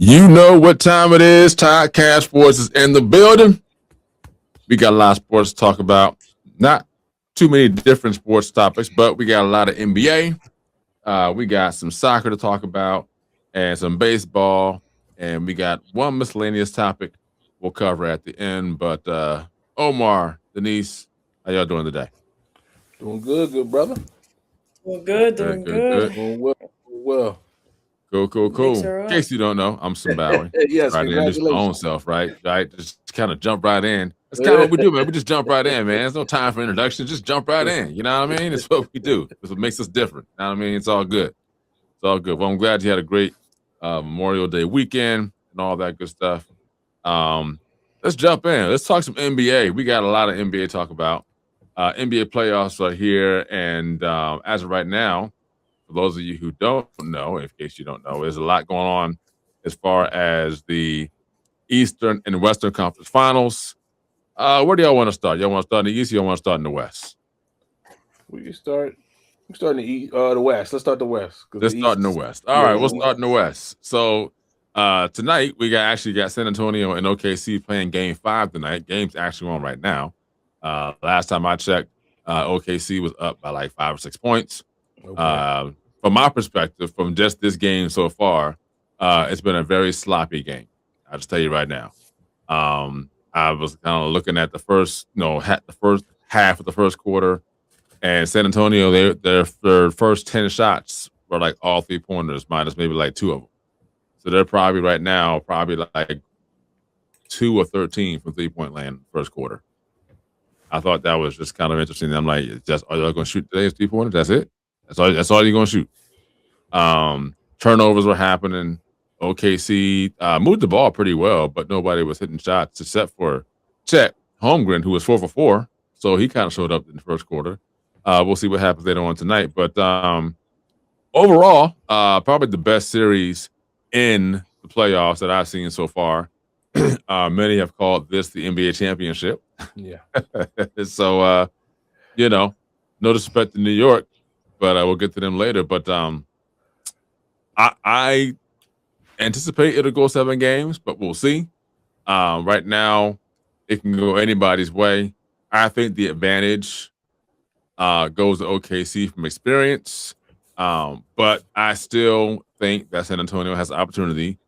You know what time it is. Todd Cash Sports is in the building. We got a lot of sports to talk about. Not too many different sports topics, but we got a lot of NBA. We got some soccer to talk about and some baseball. And we got one miscellaneous topic we'll cover at the end. But Omar, Denise, how y'all doing today? Doing good brother. Doing good, Good, doing good, good. good. Doing well. Cool, cool, cool. Mix In her up. case you don't know, I'm Simbawi. Yes, Right, introduce my own congratulations. self, right? Right, just kind of jump right in. That's kind of what we do, man. We just jump right in, man. There's no time for introductions. Just jump right in. You know what I mean? It's what we do. It's what makes us different. You know what I mean? It's all good. It's all good. Well, I'm glad you had a great Memorial Day weekend and all that good stuff. Um, let's jump in. Let's talk some NBA. We got a lot of NBA to talk about. NBA playoffs are here, and as of right now, for those of you who don't know, in case you don't know, there's a lot going on as far as the Eastern and Western Conference Finals. Where do y'all want to start? Y'all want to start in the East or y'all want to start in the West? We can start. We start in the West. Let's start the West because Let's the start in the East. West. All Yeah, right, we'll start in the West. So tonight we got San Antonio and OKC playing Game 5 tonight. Game's actually on right now. Last time I checked, OKC was up by like 5 or 6 points. okay. From my perspective, from just this game so far, it's been a very sloppy game. I'll just tell you right now. I was kind of looking at the first, the first half of the first quarter, and San Antonio, their first 10 shots were like all 3-pointers, minus maybe like 2 of them. So they're probably right now like 2 or 13 from 3-point land first quarter. I thought that was just kind of interesting. I'm like, are y'all going to shoot today's 3-pointers? That's it. That's all you're going to shoot. Turnovers were happening. OKC moved the ball pretty well, but nobody was hitting shots except for Chet Holmgren, who was 4 for 4. So he kind of showed up in the first quarter. We'll see what happens later on tonight. But overall, probably the best series in the playoffs that I've seen so far. Many have called this the NBA championship. Yeah. So, no disrespect to New York, but we'll get to them later. But I anticipate it'll go 7 games, but we'll see. Right now, it can go anybody's way. I think the advantage goes to OKC from experience, but I still think that San Antonio has the opportunity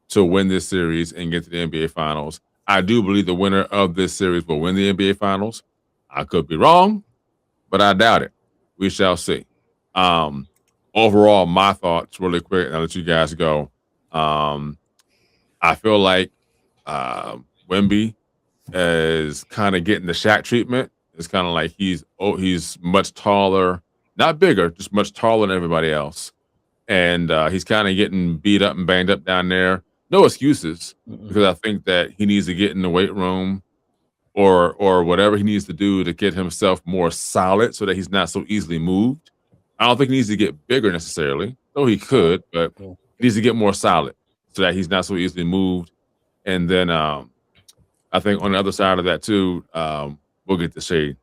to win this series and get to the NBA Finals. I do believe the winner of this series will win the NBA Finals. I could be wrong, but I doubt it. We shall see. Overall, my thoughts really quick, and I'll let you guys go. I feel like Wemby is kind of getting the Shaq treatment. It's kind of like he's much taller, not bigger, just much taller than everybody else, and he's kind of getting beat up and banged up down there. No excuses, because I think that he needs to get in the weight room or whatever he needs to do to get himself more solid so that he's not so easily moved. I don't think he needs to get bigger necessarily, though he could, but he needs to get more solid so that he's not so easily moved. And then I think on the other side of that too, we'll get to shade.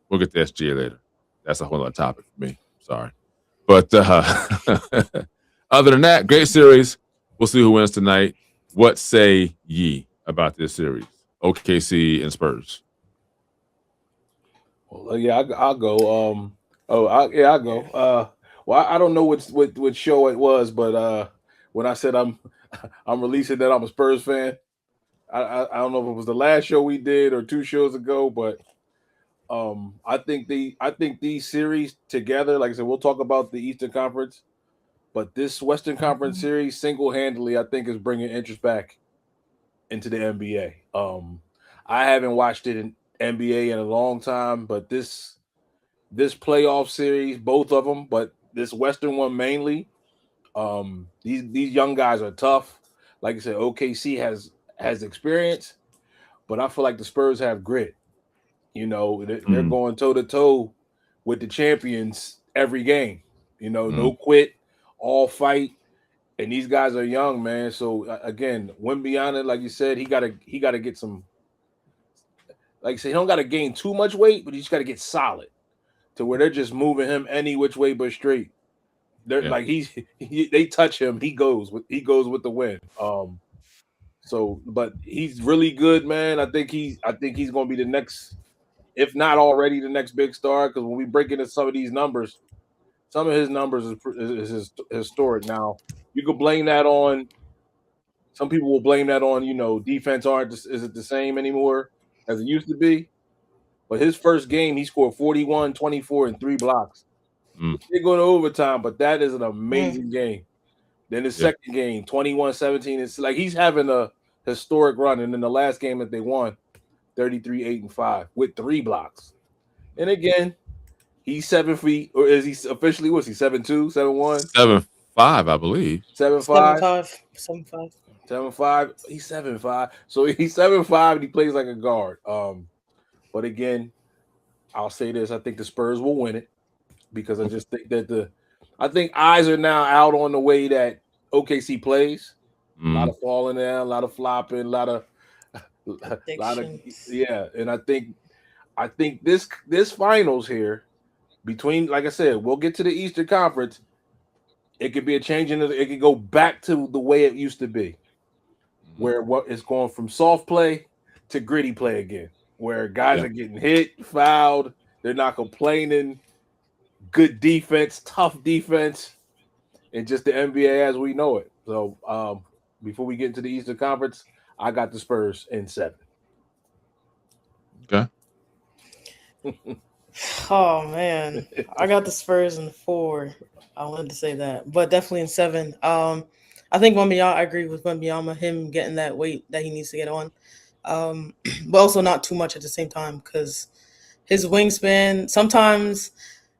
We'll get to SGA later. That's a whole other topic for me. Sorry. But other than that, great series. We'll see who wins tonight. What say ye about this series? OKC and Spurs. Well, yeah, I'll go. I'll go. Well, I don't know what show it was, but when I said I'm releasing that I'm a Spurs fan, I don't know if it was the last show we did or 2 shows ago, but I think these series together, like I said, we'll talk about the Eastern Conference, but this Western Conference series single handedly, I think, is bringing interest back into the NBA. I haven't watched it in NBA in a long time, but this playoff series, both of them, but this Western one mainly, these young guys are tough. Like I said, OKC has experience, but I feel like the Spurs have grit. They're going toe to toe with the champions every game. No quit, all fight, and these guys are young, man. So again, Wimbiana, like you said, he gotta get some. Like I said, he don't gotta gain too much weight, but he just gotta get solid to where they're just moving him any which way but straight. They're Yeah. like they touch him, he goes with the win. So, but he's really good, man. I think he's going to be the next, if not already the next big star. Because when we break into some of these numbers, some of his numbers is historic. Now, you could blame that on. Some people will blame that on defense aren't is it the same anymore as it used to be. But his first game, he scored 41, 24, and 3 blocks. Mm, They go to overtime, but that is an Mm. amazing game. Then his yeah. second game, 21, 17. It's like he's having a historic run. And then the last game that they won, 33, 8, and 5 with 3 blocks. And again, he's 7 feet, or is he officially, what's he, 7'2, 7'1, 7'5", I believe. 7'5, 7'5", 7'5". 7'5"? He's 7'5". So he's 7'5" and he plays like a guard. But again, I'll say this. I think the Spurs will win it because I just think that I think eyes are now out on the way that OKC plays. A lot of falling down, a lot of flopping, a lot of Predictions. yeah. And I think this finals here between, like I said, we'll get to the Eastern Conference. It could be a change it could go back to the way it used to be, where what is going from soft play to gritty play again, where guys are getting hit, fouled, they're not complaining, good defense, tough defense, and just the NBA as we know it. So before we get into the Eastern Conference, I got the Spurs in 7. Okay. Oh man, I got the Spurs in 4. I wanted to say that, but definitely in 7. I think Wembanyama. I agree with Wembanyama. Him getting that weight that he needs to get on, but also not too much at the same time because his wingspan. Sometimes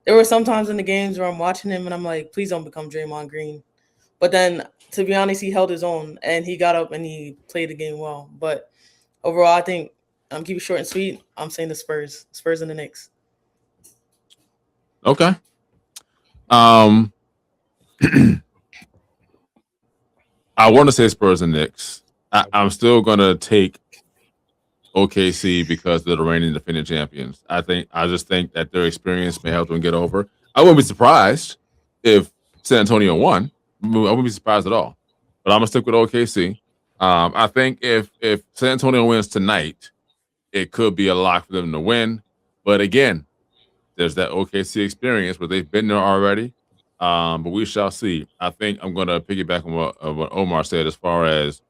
there were some times in the games where I'm watching him and I'm like, please don't become Draymond Green. But then, to be honest, he held his own and he got up and he played the game well. But overall, I think I'm keep it short and sweet. I'm saying the Spurs and the Knicks. Okay. I want to say Spurs and Knicks. I'm still gonna take OKC because they're the reigning defending champions. I just think that their experience may help them get over. I wouldn't be surprised if San Antonio won. I wouldn't be surprised at all. But I'm gonna stick with OKC. I think if San Antonio wins tonight, it could be a lock for them to win. But again, there's that OKC experience where they've been there already. But we shall see. I think I'm going to piggyback on what Omar said as far as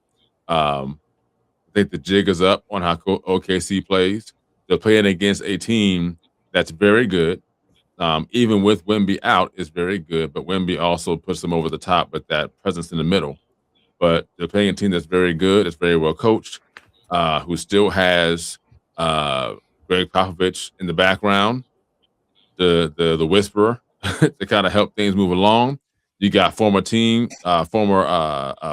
I think the jig is up on how OKC plays. They're playing against a team that's very good. Even with Wemby out, is very good. But Wemby also puts them over the top with that presence in the middle. But they're playing a team that's very good. It's very well coached, who still has Greg Popovich in the background, the whisperer, to kind of help things move along. You got former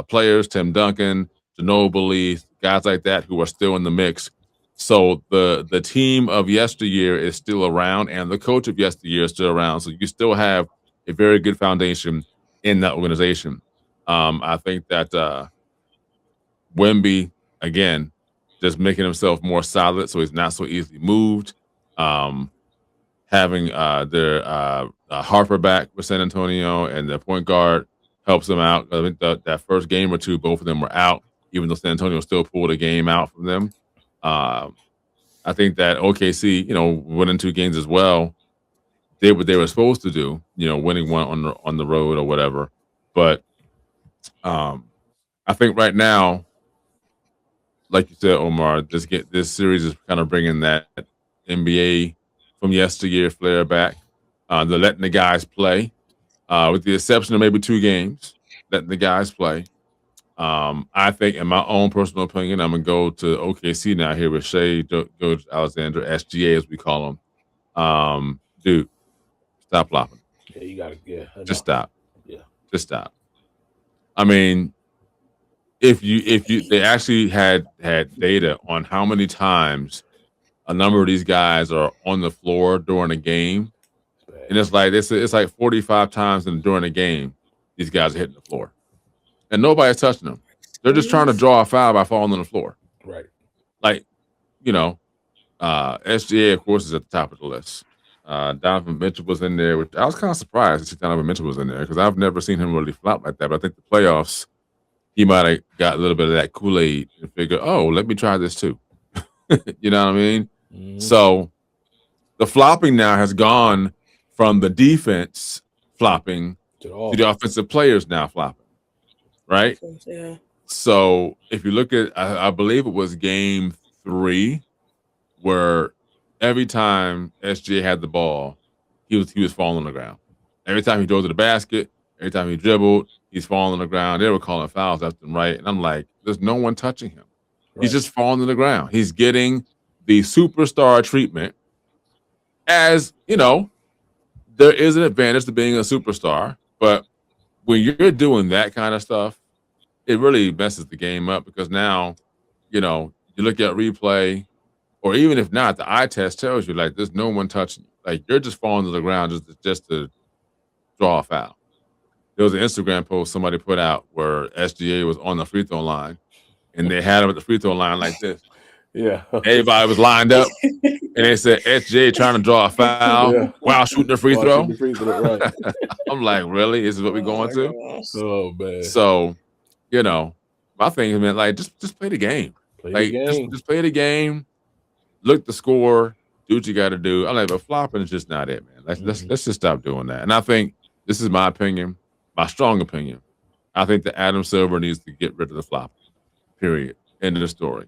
players, Tim Duncan, Ginobili, guys like that who are still in the mix. So the team of yesteryear is still around, and the coach of yesteryear is still around. So you still have a very good foundation in that organization. I think that Wemby, again, just making himself more solid so he's not so easily moved. Having their Harper back with San Antonio and the point guard helps them out. I think that first game or two, both of them were out, even though San Antonio still pulled a game out from them. I think that OKC, winning 2 games as well, did what they were supposed to do, winning one on the road or whatever. But I think right now, like you said, Omar, this series is kind of bringing that NBA from yesteryear flair back. They're letting the guys play, with the exception of maybe 2 games, letting the guys play. I think, in my own personal opinion, I'm gonna go to OKC now here with Shea Gilgeous Alexander, SGA as we call him. Dude, stop flopping. Yeah, you got to. Yeah, Just stop. Yeah, just stop. I mean, if they actually had data on how many times a number of these guys are on the floor during a game, and it's like 45 times during a game these guys are hitting the floor, and nobody's touching them. They're just trying to draw a foul by falling on the floor. Right. Like, SGA, of course, is at the top of the list. Donovan Mitchell was in there, which I was kind of surprised to see Donovan Mitchell was in there because I've never seen him really flop like that. But I think the playoffs, he might have got a little bit of that Kool-Aid and figured, oh, let me try this too. You know what I mean? Mhm. So the flopping now has gone from the defense flopping to the offensive players now flopping, right? Yeah. So if you look at, I believe it was game 3, where every time SGA had the ball, he was falling on the ground. Every time he drove to the basket, every time he dribbled, he's falling on the ground. They were calling fouls left and right, and I'm like, there's no one touching him. He's just falling to the ground. He's getting the superstar treatment. As you know, there is an advantage to being a superstar, but when you're doing that kind of stuff, it really messes the game up because now, you look at replay, or even if not, the eye test tells you like there's no one touching you. Like you're just falling to the ground just to draw a foul. There was an Instagram post somebody put out where SGA was on the free throw line, and they had him at the free throw line like this. Yeah, everybody was lined up, and they said SGA trying to draw a foul while shooting the free throw. Right. I'm like, really? This is what we're going to? Oh man. So, my thing is, man, like just play the game. Just play the game. Look the score. Do what you got to do. I'm like, but flopping is just not it, man. Let's just stop doing that. And I think this is my opinion, my strong opinion. I think that Adam Silver needs to get rid of the flopping. Period. End of the story.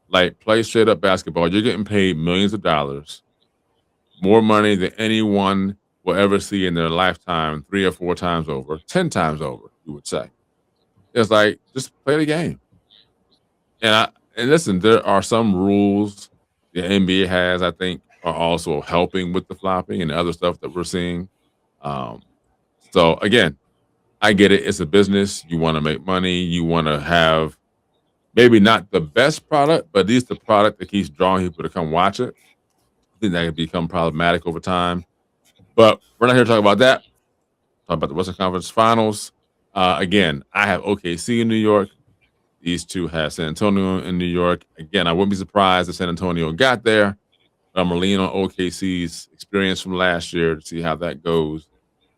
Like, play straight up basketball. You're getting paid millions of dollars, more money than anyone will ever see in their lifetime, 3 or 4 times over, 10 times over, you would say. It's like, just play the game. And listen, there are some rules the NBA has, I think, are also helping with the flopping and other stuff that we're seeing. So again, I get it. It's a business. You want to make money. You want to have maybe not the best product, but at least the product that keeps drawing people to come watch it. I think that could become problematic over time. But we're not here to talk about that. Talk about the Western Conference Finals. Again, I have OKC in New York. These two have San Antonio in New York. Again, I wouldn't be surprised if San Antonio got there. But I'm going to lean on OKC's experience from last year to see how that goes.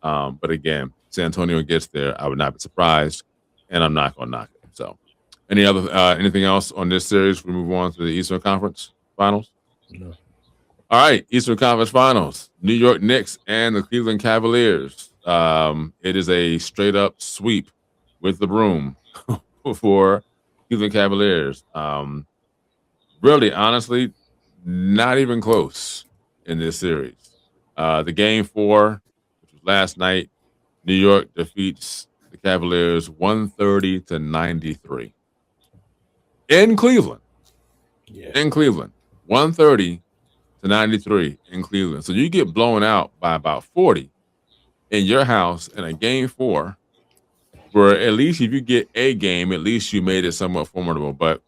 But again, San Antonio gets there, I would not be surprised, and I'm not going to knock it. So, anything else on this series? We move on to the Eastern Conference Finals. No. All right, Eastern Conference Finals: New York Knicks and the Cleveland Cavaliers. It is a straight up sweep with the broom for Cleveland Cavaliers. Really, honestly, not even close in this series. The game 4, which was last night, New York defeats the Cavaliers 130-93 in Cleveland. Yeah. In Cleveland, 130-93 in Cleveland. So you get blown out by about 40 in your house in a game 4, where at least if you get a game, at least you made it somewhat formidable. But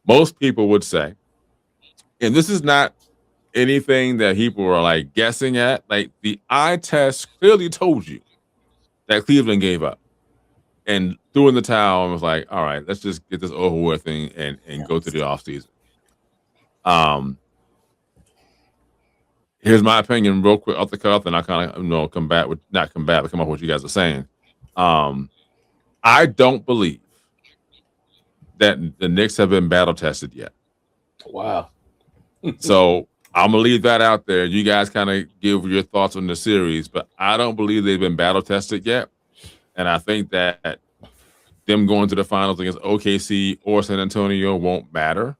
most people would say, and this is not anything that people are like guessing at, like the eye test clearly told you that Cleveland gave up and threw in the towel and was like, all right, let's just get this over with and go to the offseason. Here's my opinion real quick off the cuff, and I kind of come off what you guys are saying. I don't believe that the Knicks have been battle tested yet. Wow. So I'm gonna leave that out there. You guys kind of give your thoughts on the series, but I don't believe they've been battle tested yet. And I think that them going to the finals against OKC or San Antonio won't matter.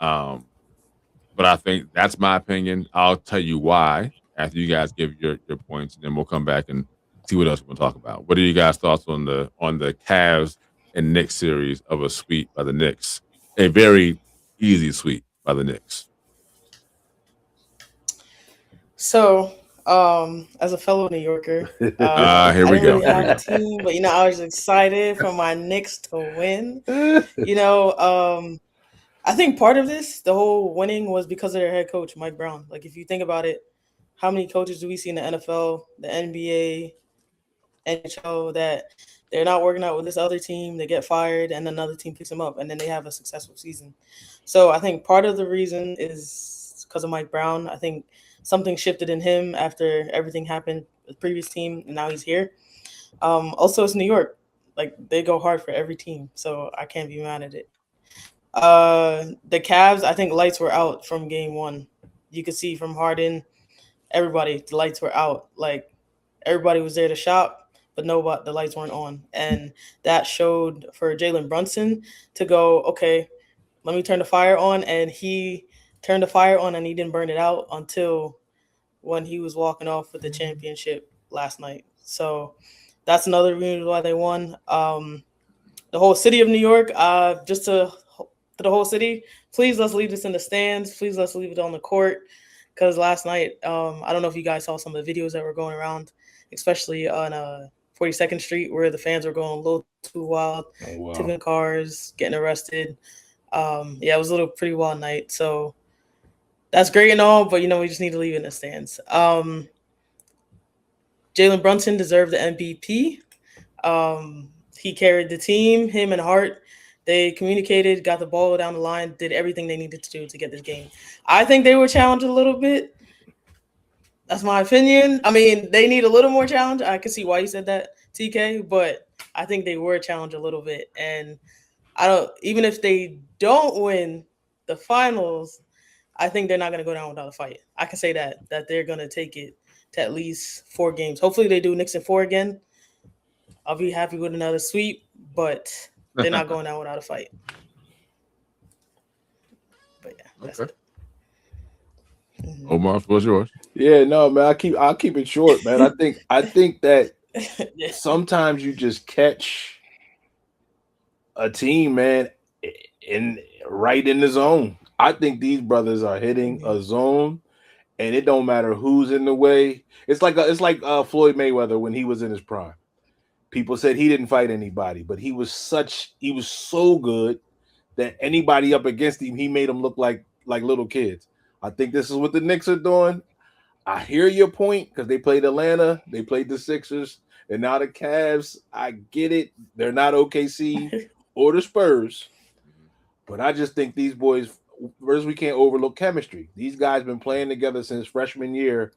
But I think that's my opinion. I'll tell you why after you guys give your points, and then we'll come back and see what else we'll talk about. What are you guys' thoughts on the Cavs and Knicks series of a sweep by the Knicks? A very easy sweep by the Knicks. So, as a fellow New Yorker, here we I didn't go. really have a team, but I was excited for my Knicks to win. I think part of this, the whole winning, was because of their head coach, Mike Brown. Like, if you think about it, how many coaches do we see in the NFL, the NBA, NHL, that they're not working out with this other team, they get fired, and another team picks them up, and then they have a successful season. So I think part of the reason is because of Mike Brown. I think something shifted in him after everything happened with the previous team, and now he's here. Also, it's New York. Like, they go hard for every team, so I can't be mad at it. The Cavs, I think lights were out from game one. You could see from Harden, everybody, the lights were out. Like, everybody was there to shop, but nobody, the lights weren't on. And that showed for Jalen Brunson to go, okay, let me turn the fire on. And he turned the fire on and he didn't burn it out until when he was walking off with the championship last night. So that's another reason why they won. The whole city of New York, just to the whole city, please let's leave this in the stands. Please let's leave it on the court. Because last night, I don't know if you guys saw some of the videos that were going around, especially on 42nd Street, where the fans were going a little too wild, taking cars, getting arrested. Yeah, it was a little pretty wild night. So that's great and all, but we just need to leave it in the stands. Jalen Brunson deserved the MVP. He carried the team, him and Hart. They communicated, got the ball down the line, did everything they needed to do to get this game. I think they were challenged a little bit. That's my opinion. I mean, they need a little more challenge. I can see why you said that, TK, but I think they were challenged a little bit. And even if they don't win the finals, I think they're not going to go down without a fight. I can say that they're going to take it to at least 4 games. Hopefully they do Knicks in 4 again. I'll be happy with another sweep, but they're not going out without a fight. But yeah, that's okay. it. Mm-hmm. Omar, what's yours? Yeah, no, man. I'll keep it short, man. I think that sometimes you just catch a team, man, right in the zone. I think these brothers are hitting a zone, and it don't matter who's in the way. It's like Floyd Mayweather when he was in his prime. People said he didn't fight anybody, but he was so good that anybody up against him, he made them look like little kids. I think this is what the Knicks are doing. I hear your point because they played Atlanta, they played the Sixers, and now the Cavs. I get it. They're not OKC or the Spurs, but I just think these boys, first, we can't overlook chemistry. These guys been playing together since freshman year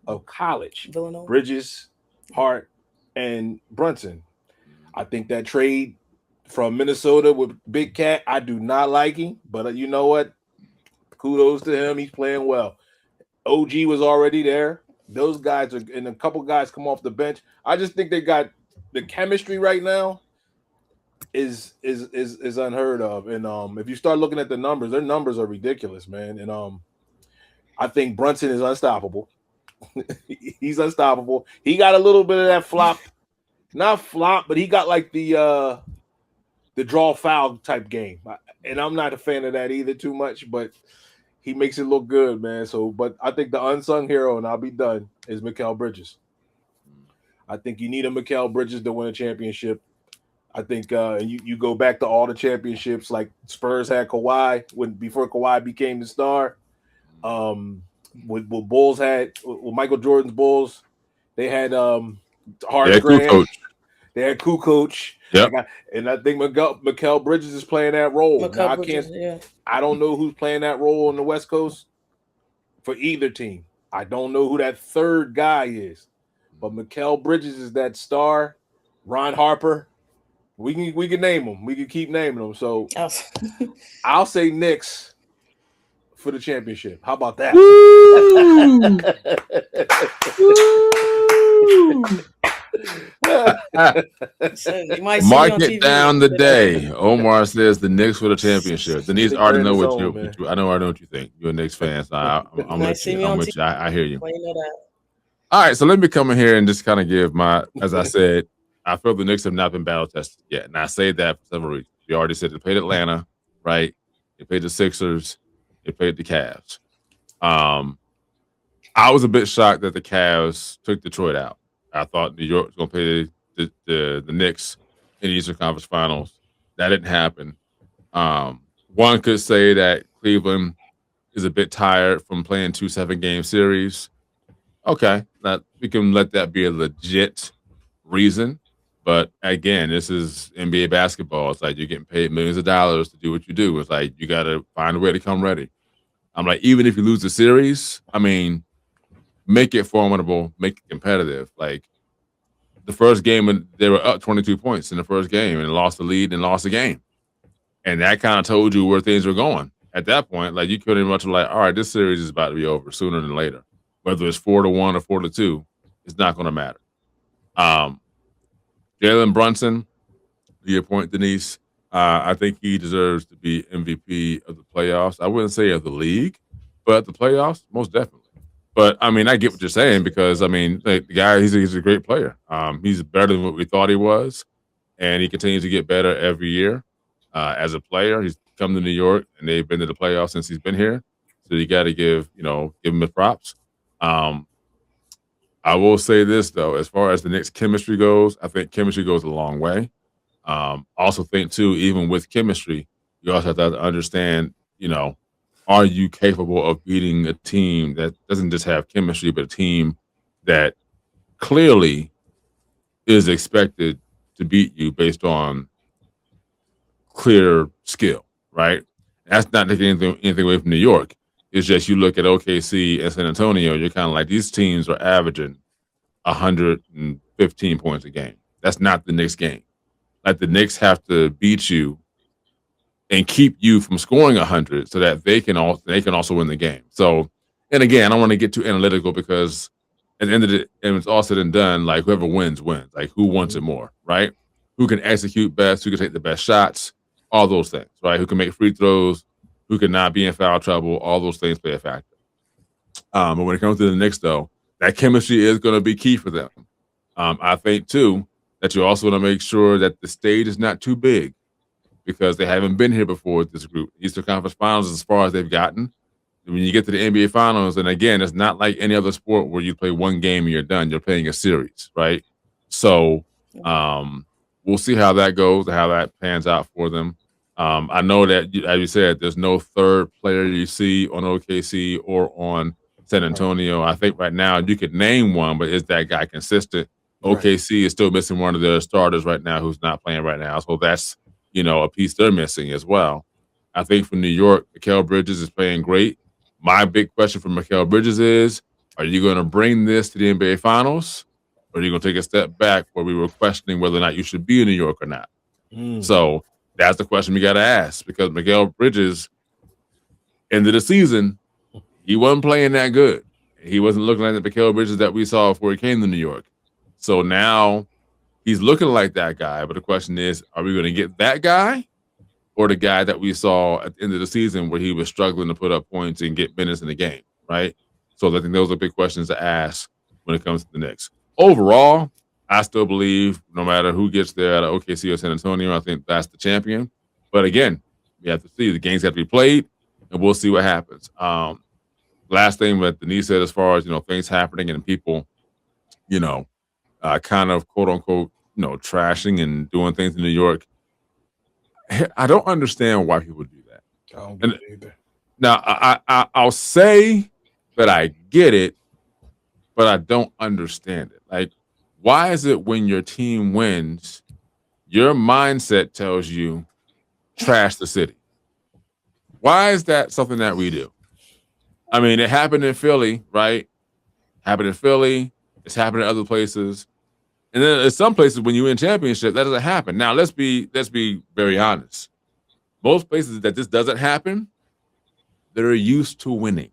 of college. Villanova. Bridges, Hart, and Brunson. I think that trade from Minnesota with Big Cat, I do not like him, but you know what? Kudos to him. He's playing well. OG was already there. Those guys are, and a couple guys come off the bench. I just think they got the chemistry right now is unheard of. And if you start looking at the numbers, their numbers are ridiculous, man. And I think Brunson is unstoppable. He's unstoppable. He got a little bit of that flop, not flop, but he got like the draw foul type game. And I'm not a fan of that either too much, but he makes it look good, man. So, but I think the unsung hero, and I'll be done, is Mikal Bridges. I think you need a Mikal Bridges to win a championship. I think and you go back to all the championships like Spurs had Kawhi before Kawhi became the star. With Bulls had with Michael Jordan's Bulls, they had Horace Grant. They had Kukoc. Yep. And I think Mikal Bridges is playing that role. Now, I don't know who's playing that role on the West Coast for either team. I don't know who that third guy is. But Mikal Bridges is that star. Ron Harper. We can name them. We can keep naming them. So I'll say Knicks for the championship. How about that? Mark it down the day. Omar says the Knicks for the championship. Denise already know what you. I know what you think. You're a Knicks fan, so I'm with you. I'm with you. I hear you. All right, so let me come in here and just kind of give my, as I said, I feel the Knicks have not been battle tested yet, and I say that for several reasons. We already said they played Atlanta, right? They played the Sixers. They played the Cavs. I was a bit shocked that the Cavs took Detroit out. I thought New York was going to play the Knicks in the Eastern Conference Finals. That didn't happen. One could say that Cleveland is a bit tired from playing 2 7-game series. Okay, we can let that be a legit reason. But again, this is NBA basketball. It's like you're getting paid millions of dollars to do what you do. It's like you got to find a way to come ready. I'm like, even if you lose the series, I mean, make it formidable, make it competitive. Like the first game, they were up 22 points in the first game and lost the lead and lost the game. And that kind of told you where things were going. At that point, like you couldn't much like, all right, this series is about to be over sooner than later. Whether it's 4-1 or 4-2, it's not going to matter. Jalen Brunson, to your point, Denise, I think he deserves to be MVP of the playoffs. I wouldn't say of the league, but the playoffs, most definitely. But I mean, I get what you're saying because I mean, the guy, he's a great player. He's better than what we thought he was, and he continues to get better every year as a player. He's come to New York, and they've been to the playoffs since he's been here. So you got to give him the props. I will say this though, as far as the Knicks' chemistry goes, I think chemistry goes a long way. Also think too, even with chemistry, you also have to understand, are you capable of beating a team that doesn't just have chemistry, but a team that clearly is expected to beat you based on clear skill, right? That's not taking anything away from New York. It's just you look at OKC and San Antonio, you're kind of like, these teams are averaging 115 points a game. That's not the Knicks game. Like the Knicks have to beat you and keep you from scoring 100 so that they can also win the game. So, and again, I don't want to get too analytical because at the end of it, and it's all said and done, like whoever wins. Like who wants it more, right? Who can execute best, who can take the best shots, all those things, right? Who can make free throws, who can not be in foul trouble, all those things play a factor. But when it comes to the Knicks, though, that chemistry is going to be key for them. I think, too, that you also want to make sure that the stage is not too big because they haven't been here before with this group. Eastern Conference Finals is as far as they've gotten. When you get to the NBA Finals, and again, it's not like any other sport where you play one game and you're done. You're playing a series, right? So we'll see how that goes, how that pans out for them. I know that, as you said, there's no third player you see on OKC or on San Antonio. I think right now you could name one, but is that guy consistent? OKC is still missing one of their starters right now who's not playing right now. So that's, a piece they're missing as well. I think for New York, Mikal Bridges is playing great. My big question for Mikal Bridges is, are you going to bring this to the NBA Finals? Or are you going to take a step back where we were questioning whether or not you should be in New York or not? So that's the question we got to ask because Mikal Bridges, end of the season, he wasn't playing that good. He wasn't looking like the Mikal Bridges that we saw before he came to New York. So now he's looking like that guy. But the question is, are we going to get that guy or the guy that we saw at the end of the season where he was struggling to put up points and get minutes in the game, right? So I think those are big questions to ask when it comes to the Knicks. Overall, I still believe no matter who gets there out of OKC or San Antonio, I think that's the champion. But again, we have to see. The games have to be played, and we'll see what happens. Last thing that Denise said as far as, things happening and people, kind of quote unquote, trashing and doing things in New York. I don't understand why people do that. I don't get it either. Now, I'll say that I get it, but I don't understand it. Like, why is it when your team wins, your mindset tells you trash the city? Why is that something that we do? I mean, it happened in Philly, right? Happened in Philly. It's happened in other places. And then in some places, when you win championship, that doesn't happen. Now, let's be very honest. Most places that this doesn't happen, they're used to winning.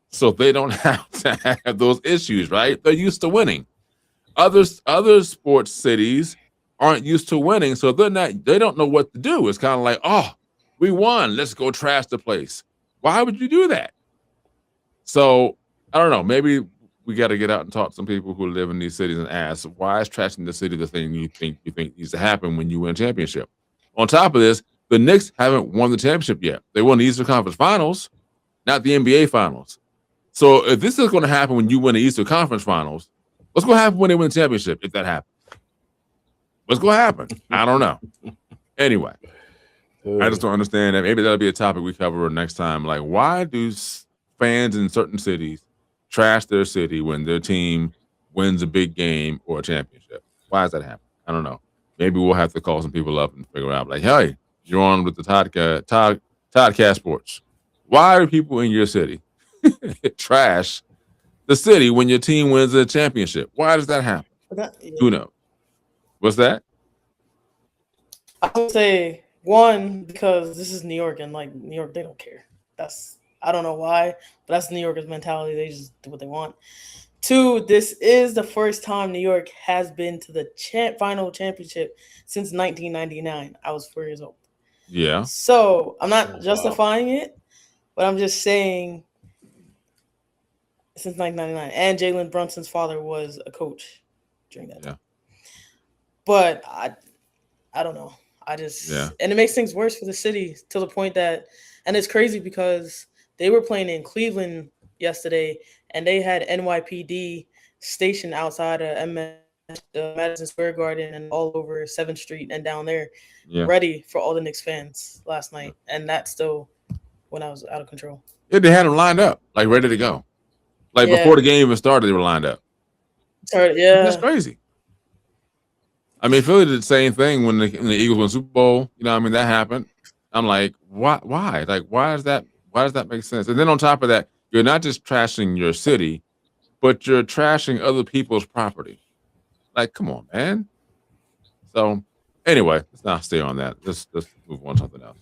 So they don't have to have those issues, right? They're used to winning. Other sports cities aren't used to winning, so they don't know what to do. It's kind of like, oh, we won. Let's go trash the place. Why would you do that? So I don't know. Maybe we got to get out and talk to some people who live in these cities and ask, why is trashing the city the thing you think needs to happen when you win a championship? On top of this, the Knicks haven't won the championship yet. They won the Eastern Conference Finals, not the NBA Finals. So if this is going to happen when you win the Eastern Conference Finals, what's going to happen when they win the championship if that happens? What's going to happen? I don't know. Anyway, I just don't understand that. Maybe that'll be a topic we cover next time. Like, why do fans in certain cities trash their city when their team wins a big game or a championship? Why does that happen? I don't know. Maybe we'll have to call some people up and figure out, like, hey, you're on with the Toddcast Sports. Why do people in your city trash the city when your team wins a championship. Why does that happen? Who knows? What's that? I would say one, because this is New York, and like New York, they don't care. I don't know why, but that's New Yorkers' mentality. They just do what they want. Two, this is the first time New York has been to the final championship since 1999. I was 4 years old. Yeah. So I'm not justifying it, but I'm just saying since 1999. And Jalen Brunson's father was a coach during that time. But I don't know. And it makes things worse for the city to the point that, and it's crazy because they were playing in Cleveland yesterday, and they had NYPD stationed outside of Madison Square Garden and all over 7th Street and down there, ready for all the Knicks fans last night. And that still, when I was out of control. Yeah, they had them lined up, like ready to go. Like before the game even started, they were lined up. That's crazy. I mean, Philly did the same thing when the Eagles won Super Bowl. You know, I mean, that happened. I'm like, why? Like, why does that make sense? And then on top of that, you're not just trashing your city, but you're trashing other people's property. Like, come on, man. So, anyway, let's not stay on that. Let's move on to something else.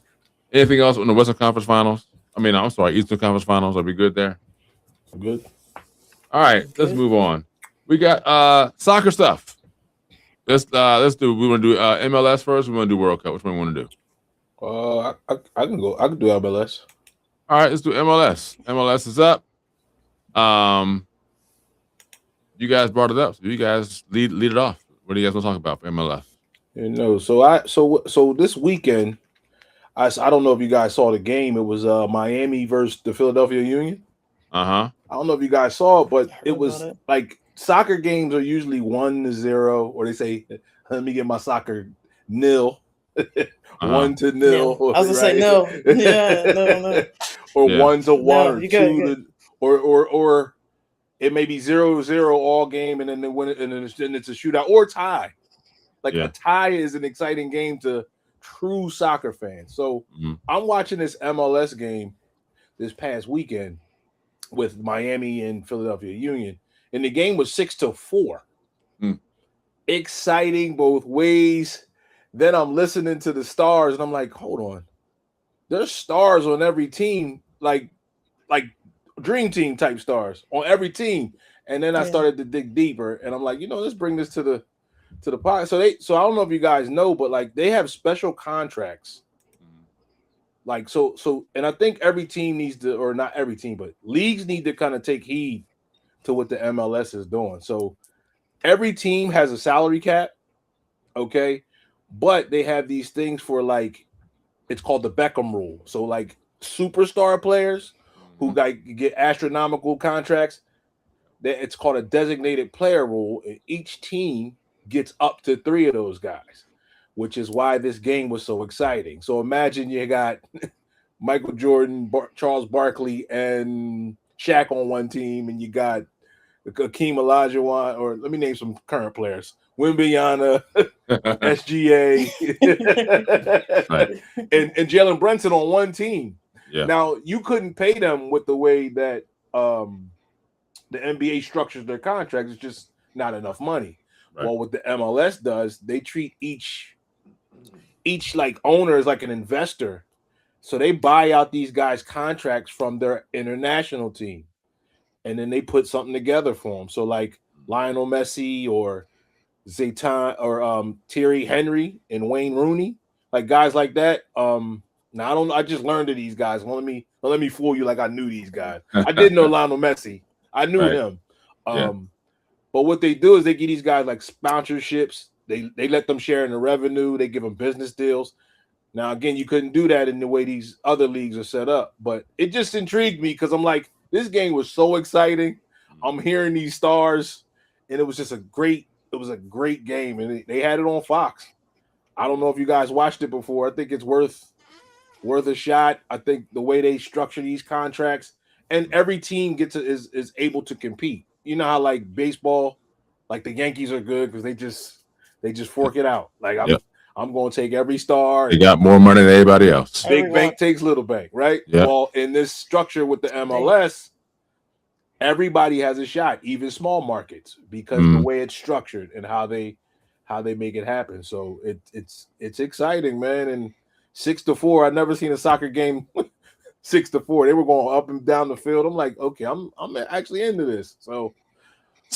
Anything else in the Western Conference Finals? I mean, I'm sorry, Eastern Conference Finals. Are we good there? Good. All right, let's move on. We got soccer stuff. Let's do. We want to do MLS first. We want to do World Cup. Which one we want to do? I can go. I can do MLS. All right, let's do MLS. MLS is up. You guys brought it up, so you guys lead it off. What do you guys want to talk about for MLS? You know, so this weekend, I don't know if you guys saw the game. It was Miami versus the Philadelphia Union. I don't know if you guys saw it, but it was like soccer games are usually 1-0, or they say, "Let me get my soccer 0." 1-0. I was gonna say no. Yeah, no. Or 1-1 or 2 or it may be 0-0 all game, and then they win it, and then it's a shootout or tie. Like a tie is an exciting game to true soccer fans. So I'm watching this MLS game this past weekend with Miami and Philadelphia Union, and the game was 6-4. Exciting both ways. Then I'm listening to the stars, and I'm like, hold on. There's stars on every team, like dream team type stars on every team. And then I started to dig deeper, and I'm like, let's bring this to the pod. So I don't know if you guys know, but like they have special contracts. Like so, and I think every team needs to, or not every team, but leagues need to kind of take heed to what the MLS is doing. So every team has a salary cap, okay, but they have these things for like, it's called the Beckham rule. So like superstar players who get astronomical contracts, it's called a designated player rule, and each team gets up to 3 of those guys, which is why this game was so exciting. So imagine you got Michael Jordan, Charles Barkley, and Shaq on one team, and you got Hakeem Olajuwon, or let me name some current players: Wembanyama, SGA, and Jalen Brunson on one team. Yeah. Now you couldn't pay them with the way that the NBA structures their contracts. It's just not enough money. Right. Well, what the MLS does, they treat each like owner as like an investor. So they buy out these guys' contracts from their international team, and then they put something together for them. So like Lionel Messi or Zaytan or Thierry Henry and Wayne Rooney, like guys like that. Now I just learned of these guys. Don't let me fool you like I knew these guys. I didn't know Lionel Messi. I knew him. But what they do is they give these guys like sponsorships. They let them share in the revenue. They give them business deals. Now, again, you couldn't do that in the way these other leagues are set up. But it just intrigued me because I'm like, this game was so exciting. I'm hearing these stars, and it was just a great game. And they had it on Fox. I don't know if you guys watched it before. I think it's worth a shot. I think the way they structure these contracts, and every team is able to compete. You know how like baseball, like the Yankees are good because they just fork it out. Like I'm going to take every star. They got more money than anybody else. Big bank takes little bank, right? Yep. Well, in this structure with the MLS, everybody has a shot, even small markets, because the way it's structured and how they make it happen. So it's exciting, man. And 6-4, I've never seen a soccer game 6-4. They were going up and down the field. I'm like, okay, I'm actually into this. So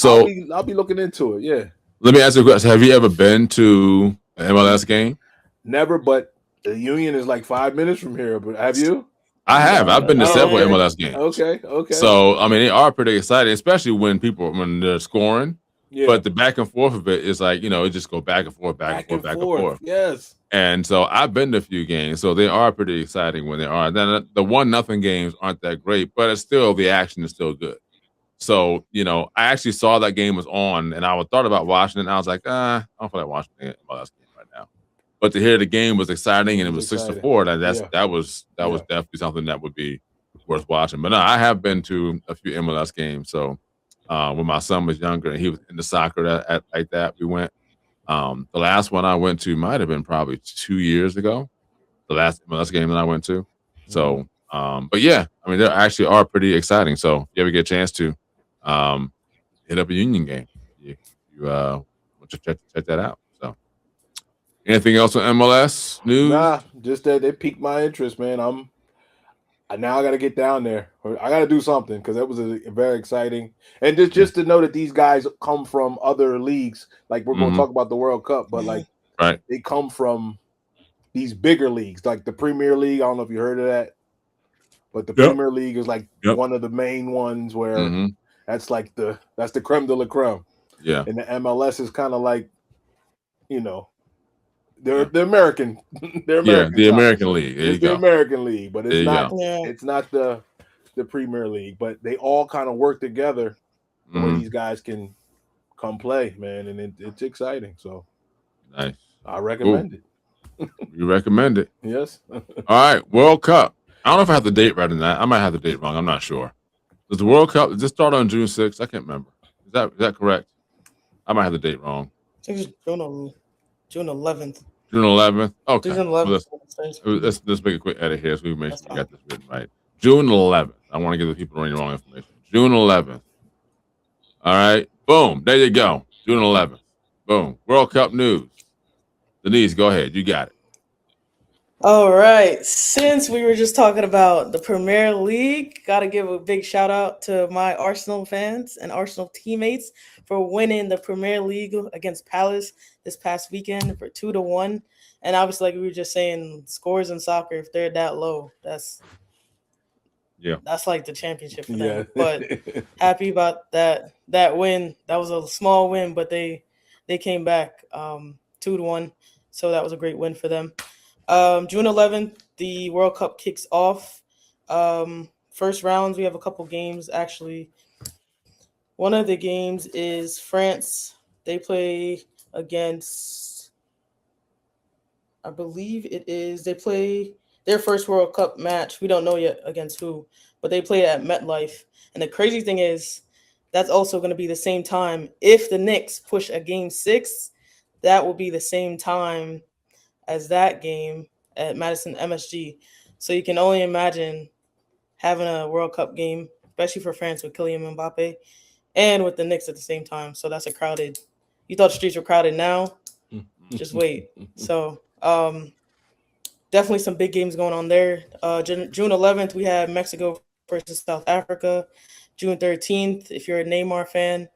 I'll be looking into it. Yeah. Let me ask you a question. Have you ever been to an MLS game? Never, but the Union is like 5 minutes from here. But have you? I have. I've been to several okay. MLS games. Okay. So I mean, they are pretty exciting, especially when they're scoring. Yeah. But the back and forth of it is like, it just go back and forth, back and forth. Yes. And so I've been to a few games, so they are pretty exciting when they are. Then the 1-0 games aren't that great, but it's still, the action is still good. So, I actually saw that game was on, and I thought about watching it, and I was like, I don't feel like watching the MLS game right now. But to hear the game was exciting, and it was 6-4. That was definitely something that would be worth watching. But no, I have been to a few MLS games. So when my son was younger and he was into soccer like that, we went. The last one I went to might have been probably 2 years ago. The last MLS game that I went to. So, but yeah, I mean, they actually are pretty exciting. So if you ever get a chance to hit up a Union game, you want to check that out. So, anything else on MLS news? Nah, just that they piqued my interest, man. Now I got to get down there. I got to do something because that was a very exciting. And just to know that these guys come from other leagues, like we're going to talk about the World Cup, but like they come from these bigger leagues, like the Premier League. I don't know if you heard of that, but the Premier League is like one of the main ones where that's like that's the creme de la creme. Yeah. And the MLS is kind of like, they're the American. They're American. The American League. It's the American League, but it's not. It's not the Premier League. But they all kind of work together where these guys can come play, man, and it's exciting. So nice. I recommend it. You recommend it? Yes. All right, World Cup. I don't know if I have the date right in that. I might have the date wrong. I'm not sure. Does the World Cup start on June 6th? I can't remember. Is that correct? I might have the date wrong. I think it's June 11th. June 11th. Okay. June 11th. Let's make a quick edit here so we make sure we got this written right. June 11th. I want to give the people any wrong information. June 11th. All right. Boom. There you go. June 11th. Boom. World Cup news. Denise, go ahead. You got it. All right. Since we were just talking about the Premier League, got to give a big shout out to my Arsenal fans and Arsenal teammates for winning the Premier League against Palace this past weekend for 2-1. And obviously, like we were just saying, scores in soccer, if they're that low, that's like the championship for them. But happy about that win. That was a small win, but they came back 2-1. So that was a great win for them. June 11th, the World Cup kicks off. First rounds, we have a couple games, actually. One of the games is France. They play against, I believe they play their first World Cup match. We don't know yet against who, but they play at MetLife. And the crazy thing is, that's also going to be the same time. If the Knicks push a game 6, that will be the same time as that game at Madison MSG. So you can only imagine having a World Cup game, especially for France with Kylian Mbappe and with the Knicks at the same time. So that's you thought the streets were crowded now? Just wait. So definitely some big games going on there. June 11th, we have Mexico versus South Africa. June 13th, if you're a Neymar fan,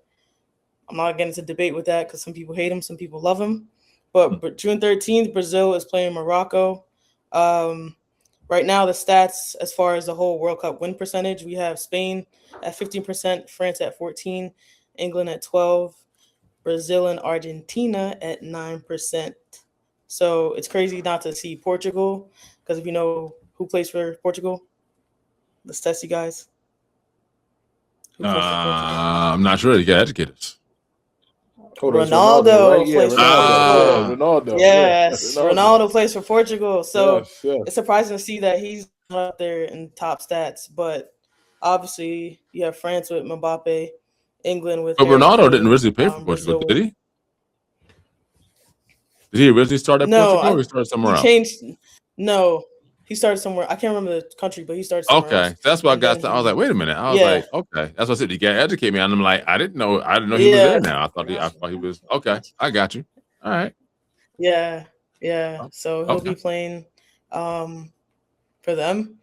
I'm not getting into debate with that because some people hate him, some people love him. But June 13th, Brazil is playing Morocco. Right now, the stats as far as the whole World Cup win percentage, we have Spain at 15%, France at 14%, England at 12%, Brazil and Argentina at 9%. So it's crazy not to see Portugal, because if you know who plays for Portugal, let's test you guys. I'm not sure. You got educators. Ronaldo plays for Portugal. Ronaldo. Yes, Ronaldo plays for Portugal. So it's surprising to see that he's not up there in top stats. But obviously, you have France with Mbappe, England with. But Ronaldo didn't originally play for Portugal, did he? Did he originally start at Portugal or he started somewhere else? No, He started somewhere. I can't remember the country, but he started somewhere Okay, else. that's what I And got. then I was like, he, wait a minute. I was yeah, like, okay, that's what I said. You got to educate me. And I'm like, I didn't know he was yeah, there now. I I got you. thought he was I okay. got you. I got you. All right. Yeah, yeah. Oh, So he'll okay. be playing um, for them.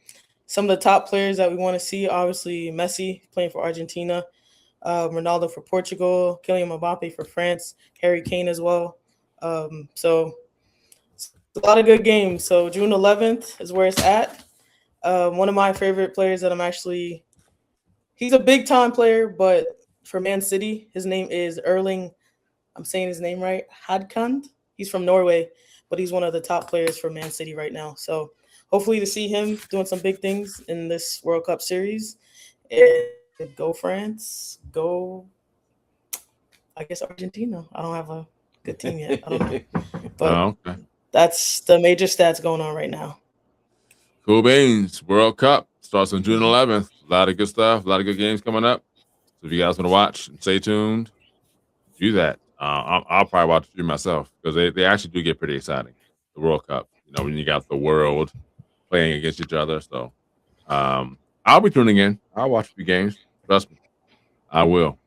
Some of the top players that we want to see, obviously Messi playing for Argentina, Ronaldo for Portugal, Kylian Mbappe for France, Harry Kane as well. So it's a lot of good games. So June 11th is where it's at. One of my favorite players that he's a big time player, but for Man City, his name is Erling. I'm saying his name right, Hadkand. He's from Norway, but he's one of the top players for Man City right now. So hopefully to see him doing some big things in this World Cup series. And go France, go I guess Argentina. I don't have a good team yet. I don't know. But Oh, okay. that's the major stats going on right now. Cool beans. World Cup starts on June Mhm. 11th. A lot of good stuff. A lot of good games coming up. So if you guys want to watch and stay tuned, do that. I'll probably watch it myself because they actually do get pretty exciting. The World Cup, when you got the world playing against each other. So I'll be tuning in. I'll watch a few games. Trust me, I will.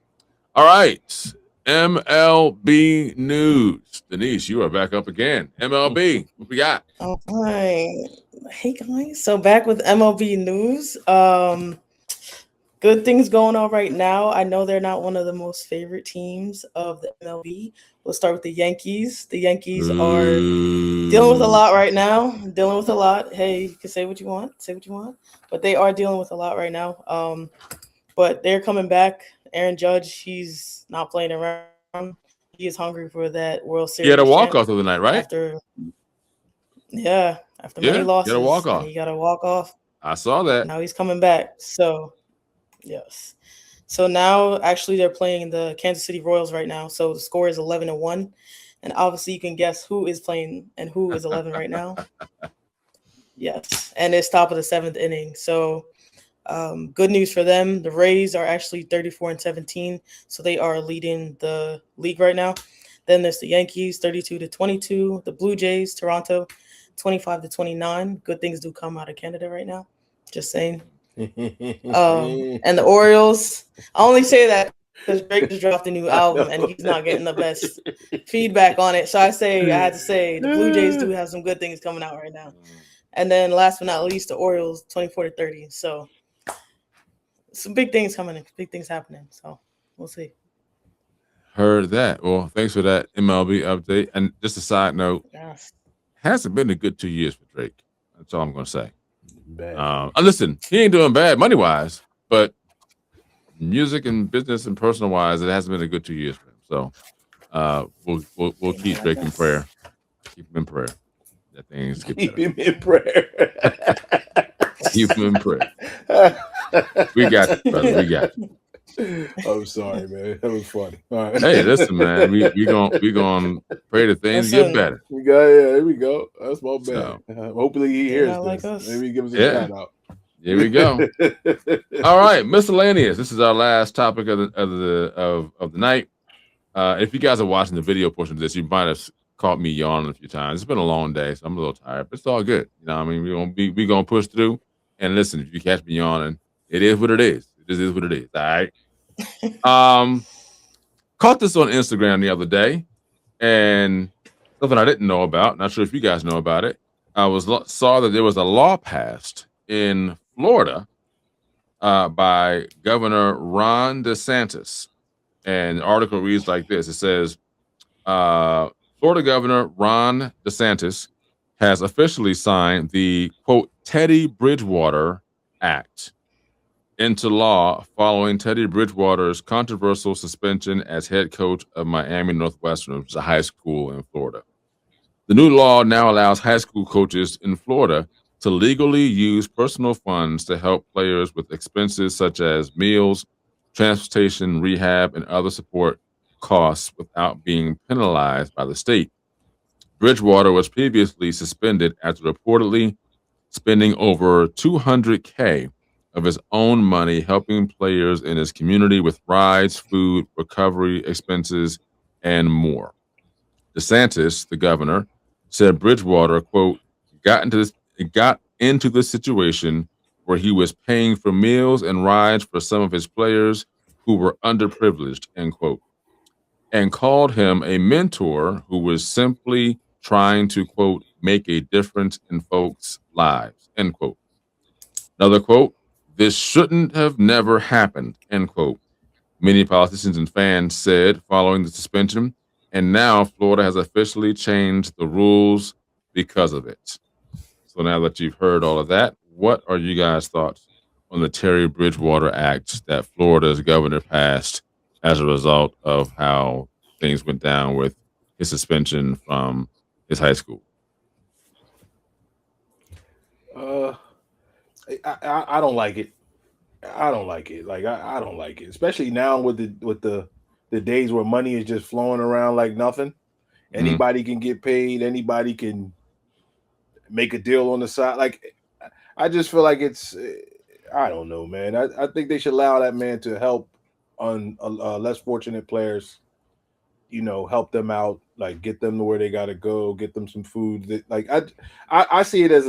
All right, MLB news. Denise, you are back up again. MLB, what we got? All right. Hey guys. So back with MLB news. Good things going on right now. I know they're not one of the most favorite teams of the MLB. We'll start with the Yankees. The Yankees are dealing with a lot right now. Dealing with a lot. Hey, you can say what you want. Say what you want. But they are dealing with a lot right now. But they're coming back. Aaron Judge, he's not playing around. He is hungry for that World He had a Series walk champ off the other night, right? after after many Yeah, he had a walk losses, and off. he got to walk off. I saw that. Now he's coming back. So yes. So now actually they're playing the Kansas City Royals right now. So the score is 11-1, and obviously you can guess who is playing and who is 11 right now. Yes, and it's top of the seventh inning. So good news for them. The Rays are actually 34-17, so they are leading the league right now. Then there's the Yankees, 32-22. The Blue Jays, Toronto, 25-29. Good things do come out of Canada right now. Just saying. And the Orioles. I only say that because Drake just dropped a new album and he's not getting the best feedback on it. So I had to say the Blue Jays do have some good things coming out right now. And then last but not least, the Orioles 24-30. So some big things coming, big things happening. So we'll see. Heard that. Well, thanks for that MLB update. And just a side note, Yes. hasn't been a good 2 years for Drake. That's all I'm going to say. Bad. Listen, he ain't doing bad money wise, but music and business and personal wise, it hasn't been a good 2 years for him. So we'll keep Drake in prayer. Keep him in prayer. That things get Keep better. him in prayer. Keep him in prayer. We got you, brother. We got you. I'm sorry, man. That was funny. All right. Hey, listen, man. We gonna pray that things get better. There we go. That's my bad. So, hopefully he hears not this. like us. Maybe give us a Yeah. shout out. Here we go. All right, miscellaneous. This is our last topic of the night. If you guys are watching the video portion of this, you might have caught me yawning a few times. It's been a long day, so I'm a little tired, but it's all good. You know what I mean? We gonna push through. And listen, if you catch me yawning, it is what it is. It just is what it is. All right. Caught this on Instagram the other day, and something I didn't know about. Not sure if you guys know about it. I saw that there was a law passed in Florida by Governor Ron DeSantis, and the article reads like this: it says, Florida Governor Ron DeSantis has officially signed the quote Teddy Bridgewater Act into law following Teddy Bridgewater's controversial suspension as head coach of Miami Northwestern, which is a high school in Florida. The new law now allows high school coaches in Florida to legally use personal funds to help players with expenses such as meals, transportation, rehab, and other support costs without being penalized by the state. Bridgewater was previously suspended after reportedly spending over $200K of his own money helping players in his community with rides, food, recovery expenses, and more. DeSantis, the governor, said Bridgewater, quote, got into the situation where he was paying for meals and rides for some of his players who were underprivileged, end quote, and called him a mentor who was simply trying to, quote, make a difference in folks' lives, end quote. Another quote, this shouldn't have never happened, end quote. Many politicians and fans said following the suspension, and now Florida has officially changed the rules because of it. So now that you've heard all of that, what are you guys' thoughts on the Terry Bridgewater Act that Florida's governor passed as a result of how things went down with his suspension from his high school? I don't like it. I don't like it. Like I don't like it, especially now with the days where money is just flowing around like nothing. Anybody can get paid. Anybody can make a deal on the side. Like I just feel like it's. I don't know, man. I think they should allow that man to help on less fortunate players. Help them out, like get them to where they got to go, get them some food. Like I see it as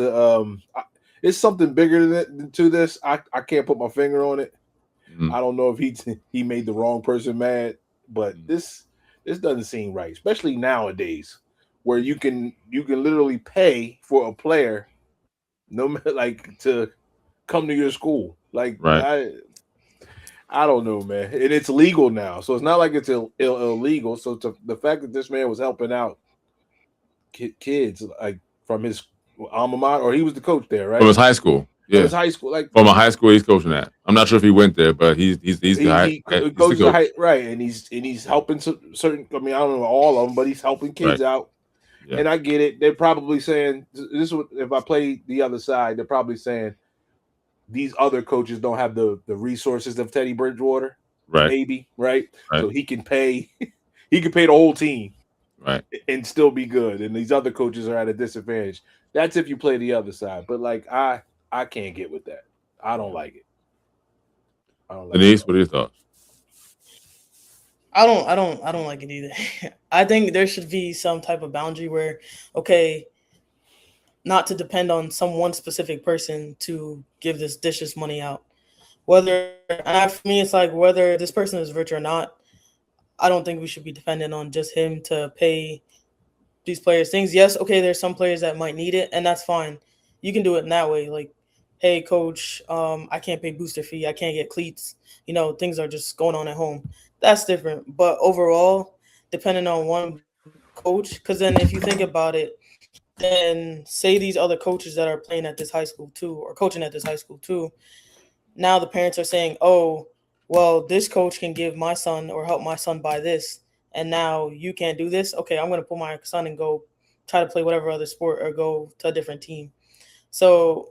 it's something bigger than to this. I can't put my finger on it. I don't know if he made the wrong person mad, but this doesn't seem right, especially nowadays where you can literally pay for a player, like to come to your school. Like right. I don't know, man. And it's legal now, so it's not like it's illegal. So the fact that this man was helping out kids like from his alma mater, or he was the coach there, right? From his high school. Yeah. From his high school, like from a high school he's coaching at. I'm not sure if he went there, but he's he the coaches the coach. Right, and he's helping certain. I mean, I don't know all of them, but he's helping kids out. Yeah. And I get it. They're probably saying this is what, if I play the other side, they're probably saying these other coaches don't have the resources of Teddy Bridgewater, right? Maybe, right? So he can pay the whole team, right, and still be good. And these other coaches are at a disadvantage. That's if you play the other side. But like I can't get with that. I don't like it. Denise, what are your thoughts? I don't like it either. I think there should be some type of boundary where, okay, not to depend on some one specific person to give this dishes money out. Whether, and for me, it's like whether this person is rich or not, I don't think we should be dependent on just him to pay these players things. Yes, okay, there's some players that might need it, and that's fine. You can do it in that way. Like, hey, coach, I can't pay booster fee. I can't get cleats. Things are just going on at home. That's different. But overall, depending on one coach, because then if you think about it, then say these other coaches that are playing at this high school too, or coaching at this high school too, now the parents are saying, oh, well, this coach can give my son or help my son buy this, and now you can't do this. Okay, I'm going to put my son and go try to play whatever other sport or go to a different team. So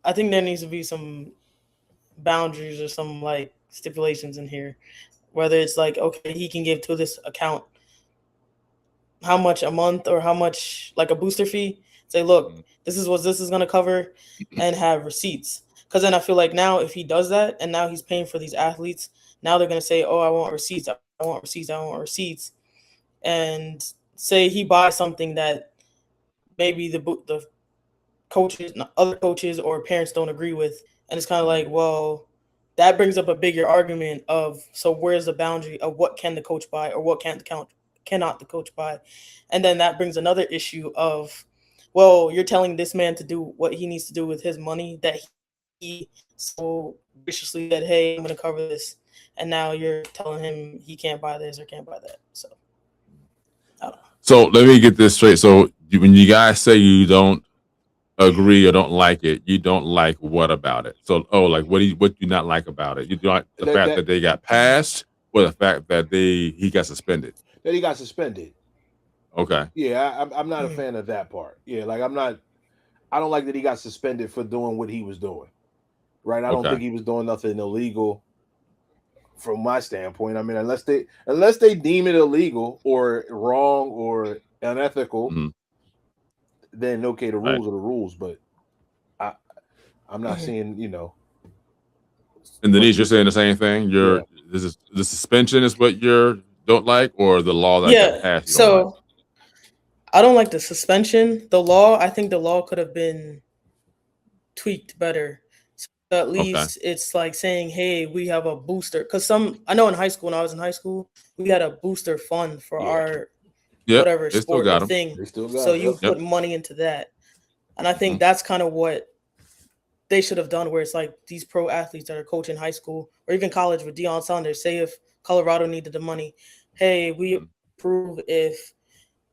I think there needs to be some boundaries or some like stipulations in here, whether it's like, okay, he can give to this account how much a month or how much like a booster fee. Say, look, this is what this is going to cover, and have receipts. Because then I feel like now if he does that and now he's paying for these athletes, now they're going to say, oh, I want receipts. I want receipts. I want receipts. And say he buys something that maybe the coaches, other coaches or parents don't agree with. And it's kind of like, well, that brings up a bigger argument of, so where's the boundary of what can the coach buy or what cannot the coach buy? And then that brings another issue of, well, you're telling this man to do what he needs to do with his money that he so graciously said, hey, I'm going to cover this. And now you're telling him he can't buy this or can't buy that. So, I don't know. So let me get this straight. So when you guys say you don't agree or don't like it, you don't like what about it? So, like what do you not like about it? You don't like the fact that they got passed, or the fact that he got suspended? That he got suspended. Okay. Yeah, I'm not a fan of that part. Yeah, like I don't like that he got suspended for doing what he was doing. Right? I don't think he was doing nothing illegal from my standpoint. I mean, unless they deem it illegal or wrong or unethical, then okay, the rules are the rules. But I'm not seeing, And Denise, you're saying the same thing. This is the suspension is what you don't like, or the law that got passed. So like? I don't like the suspension. The law, I think the law could have been tweaked better. So at Okay. least it's like saying, "Hey, we have a booster." Because I know in high school, when I was in high school, we had a booster fund for Yeah, our Yep. whatever They still sport or got them. thing. they still got So them. you Yep. Yep. put money into that, and I Hmm. think that's kind of what they should have done. Where it's like these pro athletes that are coaching high school or even college with Deion Sanders. Say if Colorado needed the money, hey, we Hmm. approve if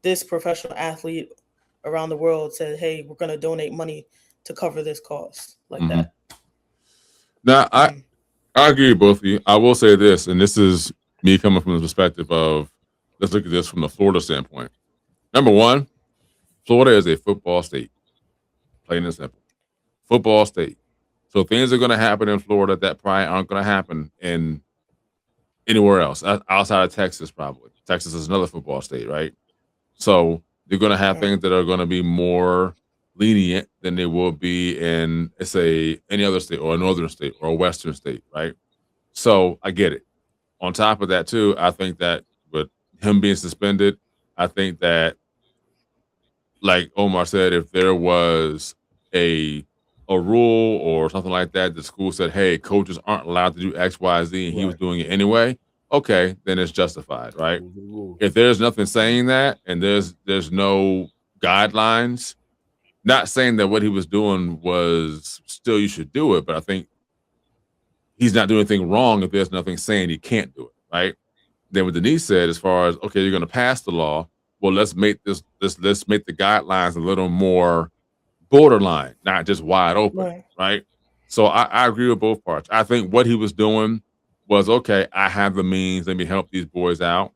this professional athlete around the world said, "Hey, we're going to donate money to cover this cost," like Hmm. that. Now, Mm, I agree with both of you. I will say this, and this is me coming from the perspective of let's look at this from the Florida standpoint. Number one, Florida is a football state, plain and simple. Football state. So things are going to happen in Florida that probably aren't going to happen in anywhere else outside of Texas. Probably Texas is another football state, right? So they're going to have right. things that are going to be more lenient than they will be in, let's say, any other state or a northern state or a western state, right? So I get it. On top of that, too, I think that with him being suspended, I think that, like Omar said, if there was a a rule or something like that, the school said, "Hey, coaches aren't allowed to do X, Y, Z," and he was Right. doing it anyway. Okay, then it's justified, right? Those are the rules. If there's nothing saying that, and there's no guidelines, not saying that what he was doing was still you should do it, but I think he's not doing anything wrong if there's nothing saying he can't do it, right? Then what Denise said, as far as okay, you're going to pass the law. Well, let's make let's make the guidelines a little more borderline, not just wide open, Right. right? So I agree with both parts. I think what he was doing was okay. I have the means. Let me help these boys out.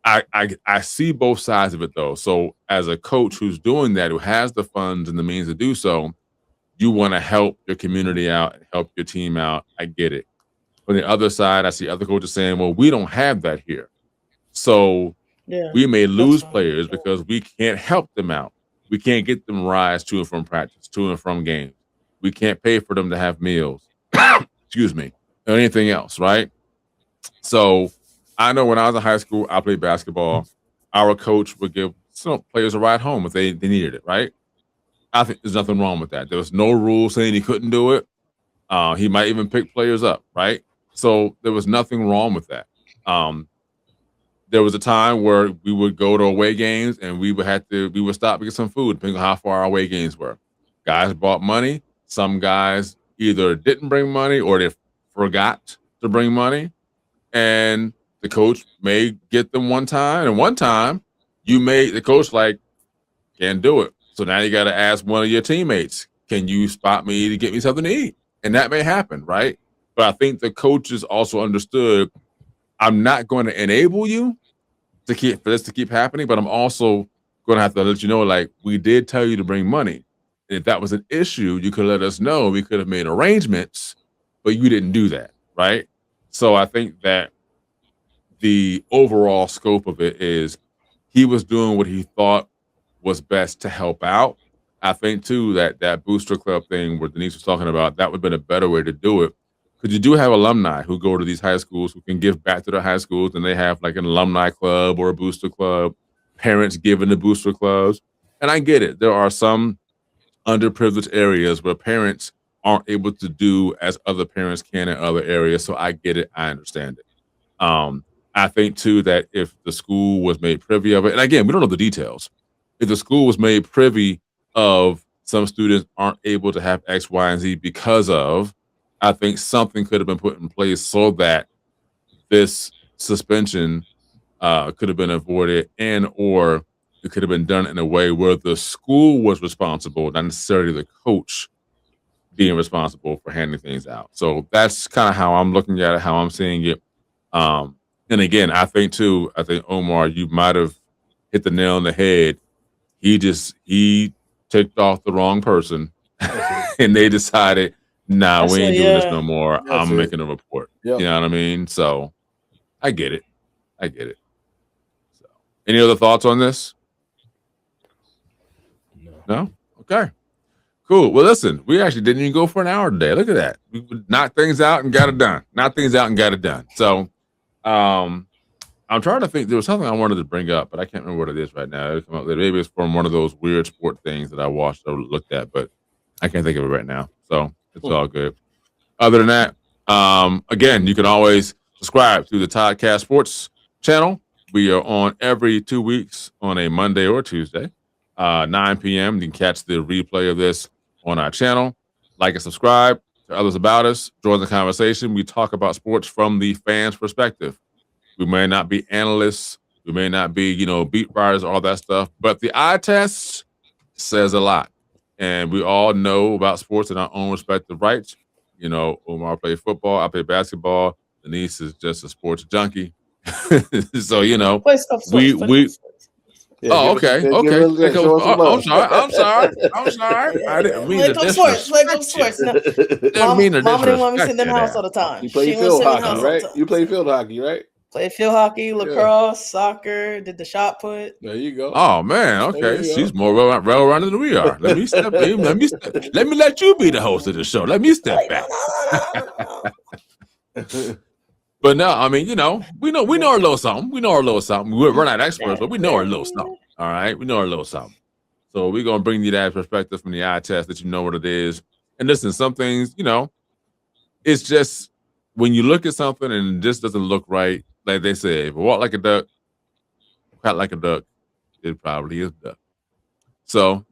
I see both sides of it though. So as a coach who's doing that, who has the funds and the means to do so, you want to help your community out and help your team out. I get it. On the other side, I see other coaches saying, well, we don't have that here. So Yeah. we may That's lose fine. players because we can't help them out. We can't get them rides to and from practice, to and from games. We can't pay for them to have meals. Excuse me, or anything else, right? So I know when I was in high school, I played basketball. Our coach would give some players a ride home if they needed it, right? I think there's nothing wrong with that. There was no rule saying he couldn't do it. He might even pick players up, right? So there was nothing wrong with that. Um, there was a time where we would go to away games and we would stop to get some food, depending on how far our away games were. Guys brought money. Some guys either didn't bring money or they forgot to bring money. And the coach may get them one time, and one time you made the coach like, can't do it. So now you got to ask one of your teammates, can you spot me to get me something to eat? And that may happen, right? But I think the coaches also understood I'm not going to enable you to keep for this to keep happening, but I'm also going to have to let you know, like, we did tell you to bring money. If that was an issue, you could let us know. We could have made arrangements, but you didn't do that, right? So I think that the overall scope of it is he was doing what he thought was best to help out. I think too that that booster club thing where Denise was talking about, that would have been a better way to do it, because you do have alumni who go to these high schools who can give back to their high schools, and they have like an alumni club or a booster club. Parents giving the booster clubs, and I get it. There are some underprivileged areas where parents aren't able to do as other parents can in other areas. So I get it. I understand it. I think too that if the school was made privy of it, and again, we don't know the details. If the school was made privy of some students aren't able to have X, Y, and Z because of, I think something could have been put in place so that this suspension could have been avoided, and or it could have been done in a way where the school was responsible, not necessarily the coach being responsible for handing things out. So that's kind of how I'm looking at it, how I'm seeing it. And again, I think Omar, you might have hit the nail on the head. He ticked off the wrong person, and they decided, nah, That's we it. ain't doing this no Yeah. more. That's I'm it. making a report. Yep. You know what I mean? So I get it. I get it. So, any other thoughts on this? No. No? Okay. Cool. Well, listen, we actually didn't even go for an hour today. Look at that. We knocked things out and got it done. Knocked things out and got it done. So I'm trying to think. There was something I wanted to bring up, but I can't remember what it is right now. It'll come up later. Maybe it's from one of those weird sport things that I watched or looked at. But I can't think of it right now. So it's all good. Other than that, again, you can always subscribe to the Toddcast Sports channel. We are on every 2 weeks on a Monday or Tuesday, 9 p.m. You can catch the replay of this on our channel. Like and subscribe to others about us. Join the conversation. We talk about sports from the fans' perspective. We may not be analysts. We may not be, beat writers, all that stuff. But the eye test says a lot. And we all know about sports in our own respective rights. Omar played football. I play basketball. Denise is just a sports junkie. So, Play stuff we sports. Yeah, oh, okay. Okay. Show us some love. I'm sorry. I didn't mean to sports. No. Mama didn't want me sitting in the house all the time. You play field hockey, right? You play field hockey, right? Played field hockey, lacrosse, soccer, did the shot put. There you go. Oh man, okay. She's more well-rounded than we are. Let me let you be the host of the show. Let me step back. But no, I mean, we know a little something. We know a little something. We're not experts, but we know a little something. All right, we know a little something. So we're gonna bring you that perspective from the eye test that you know what it is. And listen, some things, it's just when you look at something and it just doesn't look right. Like they say, if you walk like a duck, quack like a duck, it probably is duck. So,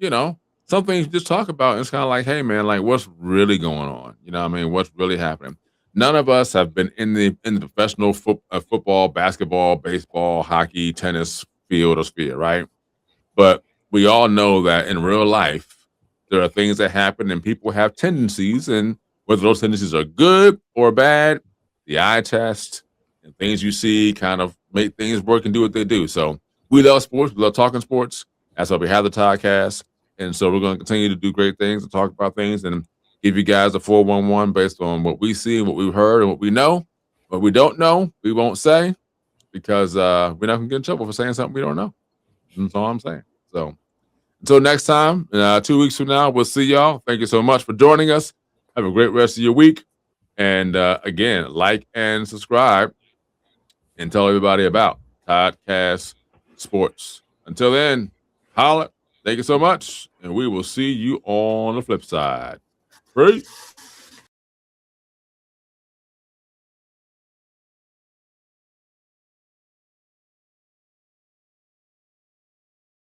some things you just talk about, and it's kind of like, hey man, like what's really going on? You know what I mean? What's really happening? None of us have been in the professional football, basketball, baseball, hockey, tennis field or sphere, right? But we all know that in real life, there are things that happen and people have tendencies, and whether those tendencies are good or bad, the eye test and things you see kind of make things work and do what they do. So we love sports. We love talking sports. That's why we have the Toddcast. And so we're going to continue to do great things and talk about things and give you guys a 411 based on what we see, what we've heard, and what we know. What we don't know, we won't say because we're not going to get in trouble for saying something we don't know. That's all I'm saying. So until next time, 2 weeks from now, we'll see y'all. Thank you so much for joining us. Have a great rest of your week. And again, like and subscribe and tell everybody about Toddcast Sports. Until then, holla. Thank you so much. And we will see you on the flip side. Great.